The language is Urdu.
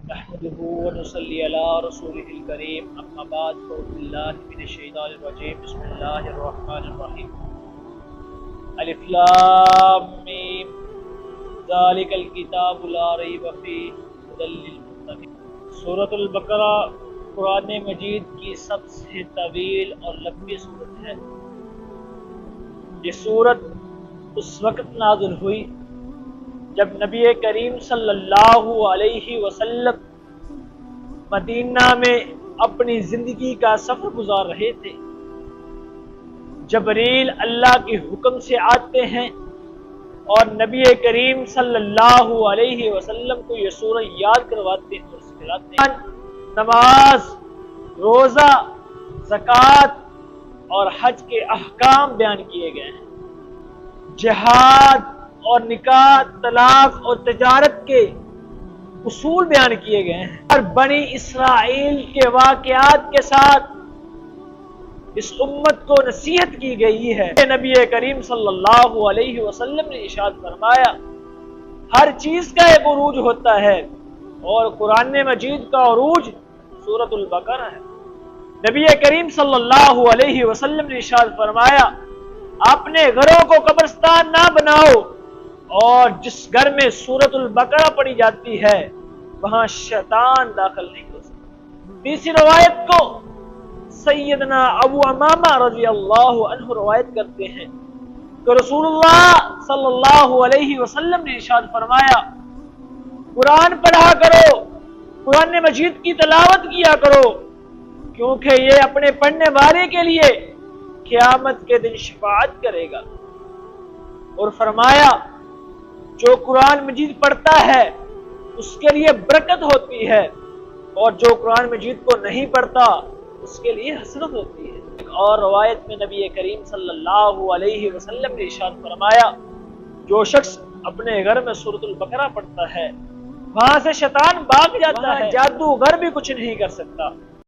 نحمده ونصلي على رسوله الكريم اما بعد فاعوذ بالله من الشيطان الرجيم بسم الله الرحمن الرحيم الف لام میم ذلك الكتاب لا ريب فيه هدى للمتقين۔ سورۃ البقرہ قرآن مجید کی سب سے طویل اور لمبی سورت ہے۔ یہ سورت اس وقت نازل ہوئی جب نبی کریم صلی اللہ علیہ وسلم مدینہ میں اپنی زندگی کا سفر گزار رہے تھے۔ جبریل اللہ کے حکم سے آتے ہیں اور نبی کریم صلی اللہ علیہ وسلم کو یہ سورہ یاد کرواتے ہیں اور سکھلاتے ہیں۔ نماز، روزہ، زکوٰۃ اور حج کے احکام بیان کیے گئے ہیں۔ جہاد اور نکاح، طلاق اور تجارت کے اصول بیان کیے گئے ہیں اور بنی اسرائیل کے واقعات کے ساتھ اس امت کو نصیحت کی گئی ہے۔ نبی کریم صلی اللہ علیہ وسلم نے ارشاد فرمایا ہر چیز کا ایک عروج ہوتا ہے اور قرآن مجید کا عروج سورۃ البقرہ ہے۔ نبی کریم صلی اللہ علیہ وسلم نے ارشاد فرمایا اپنے گھروں کو قبرستان نہ بناؤ اور جس گھر میں سورۃ البقرہ پڑھی جاتی ہے وہاں شیطان داخل نہیں ہو سکتا۔ تیسری روایت کو سیدنا ابو امامہ رضی اللہ عنہ روایت کرتے ہیں کہ رسول اللہ صلی اللہ علیہ وسلم نے ارشاد فرمایا قرآن پڑھا کرو، قرآن مجید کی تلاوت کیا کرو، کیونکہ یہ اپنے پڑھنے والے کے لیے قیامت کے دن شفاعت کرے گا۔ اور فرمایا جو قرآن مجید پڑھتا ہے اس کے لیے برکت ہوتی ہے اور جو قرآن مجید کو نہیں پڑھتا اس کے لیے حسرت ہوتی ہے۔ ایک اور روایت میں نبی کریم صلی اللہ علیہ وسلم نے ارشاد فرمایا جو شخص اپنے گھر میں سورۃ البقرہ پڑھتا ہے وہاں سے شیطان بھاگ جاتا ہے، جادوگر بھی کچھ نہیں کر سکتا۔